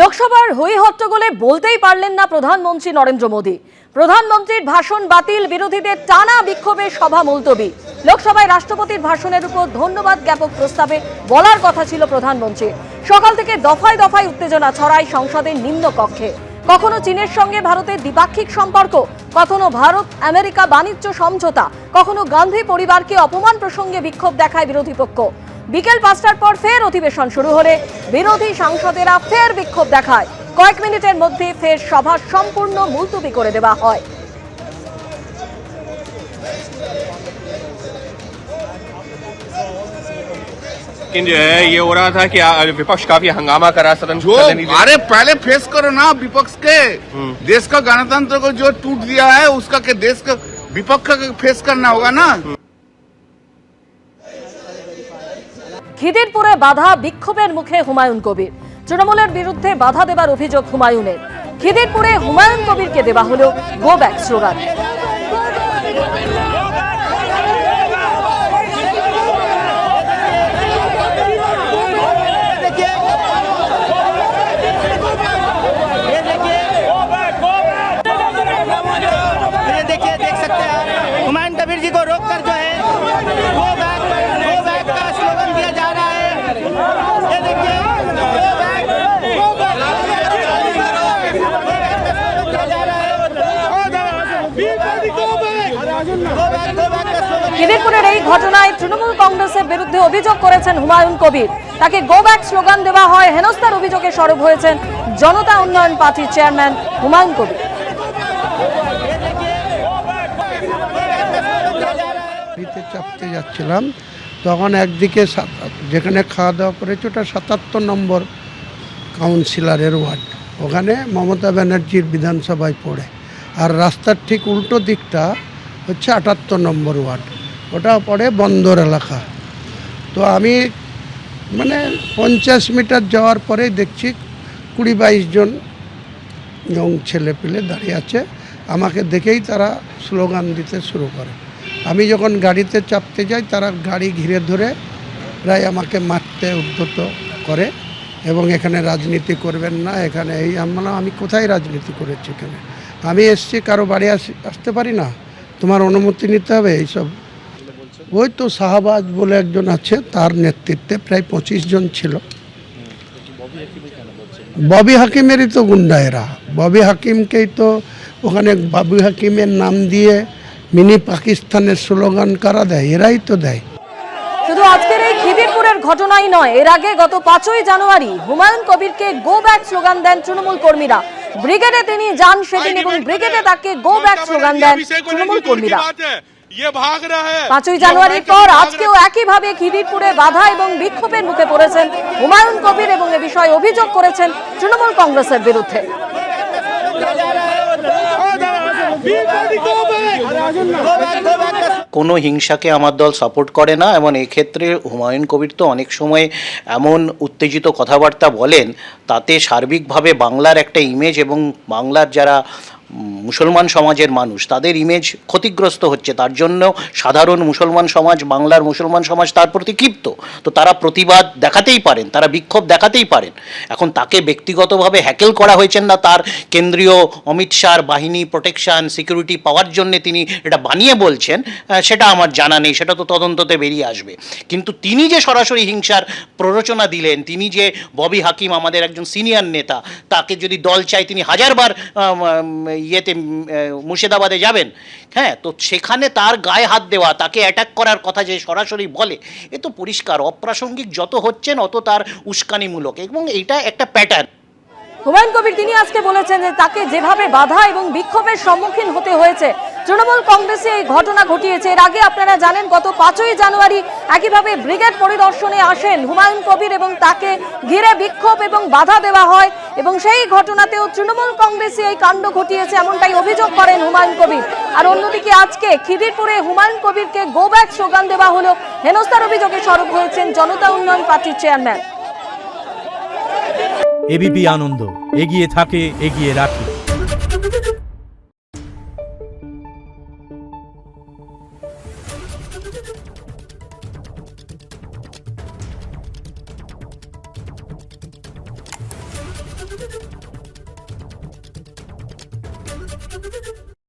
লোকসভার হই হট্টগোলে বলতেই পারলেন না প্রধানমন্ত্রী নরেন্দ্র মোদী। প্রধানমন্ত্রীর ভাষণ বাতিল, বিরোধীদের টানা বিক্ষোভে সভা মুলতবি। লোকসভায় রাষ্ট্রপতির ভাষণের উপর ধন্যবাদ জ্ঞাপক প্রস্তাবে বলার কথা ছিল প্রধানমন্ত্রী। সকাল থেকে দফায় দফায় উত্তেজনা ছড়ায় সংসদের নিম্নকক্ষে। কখনো চীনের সঙ্গে ভারতের দ্বিপাক্ষিক সম্পর্ক, কখনো ভারত আমেরিকা বাণিজ্য সমঝোতা, কখনো গান্ধী পরিবারকে অপমান প্রসঙ্গে বিক্ষোভ দেখায় বিরোধী পক্ষ। বিকেল ৫টার পর ফের অধিবেশন শুরু হলে বিরোধী সাংসদেরা ফের বিক্ষোভ দেখায়। কয়েক মিনিটের মধ্যে ফের সভা সম্পূর্ণ মুলতবি করে দেওয়া হয়। लेकिन जो है ये हो रहा था कि विपक्ष काफी हंगामा करा सदन अरे पहले फेस करो ना विपक्ष के। देश का गणतंत्र को जो टूट दिया है उसका के देश का विपक्ष का फेस करना होगा ना। খিদিরপুরে বাধা, বিক্ষোভের মুখে হুমায়ুন কবির। তৃণমূলের বিরুদ্ধে বাধা দেবার অভিযোগ হুমায়ুনের। খিদিরপুরে হুমায়ুন কবিরকে দেওয়া হলো গো ব্যাক স্লোগান। देख सकते हैं हुमायूं कबीर जी को रोककर जो है गो बैक का स्लोगन दिया जा रहा है। ये देखिए খিদিরপুরের এই ঘটনায় তৃণমূল কংগ্রেসের বিরুদ্ধে অভিযোগ করেছেন হুমায়ুন কবির। তাকে গো ব্যাক স্লোগান দেওয়া হয়। হেনস্থার অভিযোগে সরব হয়েছেন জনতা উন্নয়ন পার্টির চেয়ারম্যান হুমায়ুন কবির। চাপতে যাচ্ছিলাম তখন একদিকে যেখানে খাওয়া দাওয়া করেছে ওটা ৭৭ নম্বর কাউন্সিলরের ওয়ার্ড, ওখানে মমতা ব্যানার্জির বিধানসভায় পড়ে। আর রাস্তার ঠিক উল্টো দিকটা হচ্ছে ৭৮ নম্বর ওয়ার্ড, ওটা পড়ে বন্দর এলাকা। তো আমি 50 মিটার যাওয়ার পরে দেখছি ২০-২২ জন ইয়ং ছেলে পেলে দাঁড়িয়ে আছে। আমাকে দেখেই তারা স্লোগান দিতে শুরু করে। আমি যখন গাড়িতে চাপতে যাই তারা গাড়ি ঘিরে ধরে প্রায় আমাকে মারতে উদ্যত করে এবং এখানে রাজনীতি করবেন না, এখানে এই আমি কোথায় রাজনীতি করেছি? এখানে আমি এসছি, কারো বাড়ি আসতে পারি না, তোমার অনুমতি নিতে হবে এইসব। ওই তো শাহবাজ বলে একজন আছে, তার নেতৃত্বে প্রায় 25 জন ছিল। ববি হাকিমেরই তো গুন্ডা এরা। ববি হাকিমকেই তো ওখানে ববি হাকিমের নাম দিয়ে মিনি পাকিস্তানের স্লোগান কারা দেয়? এরাই তো দেয়। শুধু আজকের এই খিদিরপুরের ঘটনাই নয়, এর আগে গত ৫ই জানুয়ারি হুমায়ুন কবিরকে গো ব্যাক স্লোগান দেন তৃণমূল কর্মীরা। ব্রিগেডে তিনি যান সেদিন এবং ব্রিগেডে তাকে গো ব্যাক স্লোগান দেন তৃণমূল কর্মীরা। ৫ই জানুয়ারির পর আজকেও একইভাবে খিদিরপুরে বাধা এবং বিক্ষোভের মুখে পড়েছেন হুমায়ুন কবির এবং এ বিষয়ে অভিযোগ করেছেন তৃণমূল কংগ্রেসের বিরুদ্ধে। কোনো হিংসাকে আমার দল সাপোর্ট করে না এবং এক্ষেত্রে হুমায়ুন কবির তো অনেক সময় এমন উত্তেজিত কথাবার্তা বলেন তাতে সার্বিকভাবে বাংলার একটা ইমেজ এবং বাংলার যারা মুসলমান সমাজের মানুষ তাদের ইমেজ ক্ষতিগ্রস্ত হচ্ছে। তার জন্য সাধারণ মুসলমান সমাজ, বাংলার মুসলমান সমাজ তার প্রতি ক্ষিপ্ত। তো তারা প্রতিবাদ দেখাতেই পারেন, তারা বিক্ষোভ দেখাতেই পারেন। এখন তাকে ব্যক্তিগতভাবে হ্যাকেল করা হয়েছেন না, তার কেন্দ্রীয় অমিত শাহর বাহিনী প্রোটেকশন সিকিউরিটি পাওয়ার জন্যে তিনি এটা বানিয়ে বলছেন, সেটা আমার জানা নেই, সেটা তো তদন্ততে বেরিয়ে আসবে। কিন্তু তিনি যে সরাসরি হিংসার প্ররোচনা দিলেন, তিনি যে ববি হাকিম আমাদের একজন সিনিয়র নেতা, তাকে যদি দল চায় তিনি হাজারবার ইয়েতে মুর্শিদাবাদে যাবেন, হ্যাঁ, তো সেখানে তার গায়ে হাত দেওয়া, তাকে অ্যাটাক করার কথা যে সরাসরি বলে, এ তো পরিষ্কার অপ্রাসঙ্গিক। যত হচ্ছেন অত তার উস্কানিমূলক এবং এটা একটা প্যাটার্ন। হুমায়ুন কবির তিনি আজকে বলেছেন যে তাকে যেভাবে বাধা এবং বিক্ষোভের সম্মুখীন হতে হয়েছে তৃণমূল কংগ্রেসে এই ঘটনা ঘটিয়েছে। এর আগে আপনারা জানেন গত ৫ই জানুয়ারি একইভাবে ব্রিগেড পরিদর্শনে আসেন হুমায়ুন কবির এবং তাকে ঘিরে বিক্ষোভ এবং বাধা দেওয়া হয় এবং সেই ঘটনাতেও তৃণমূল কংগ্রেসে এই কাণ্ড ঘটিয়েছে এমনটাই অভিযোগ করেন হুমায়ুন কবির। আর অন্যদিকে আজকে খিদিরপুরে হুমায়ুন কবিরকে গো ব্যাক স্লোগান দেওয়া হলো। হেনস্থার অভিযোগে সরব হয়েছেন জনতা উন্নয়ন পার্টির চেয়ারম্যান। এবিপি আনন্দ এগিয়ে থাকে, এগিয়ে রাখে।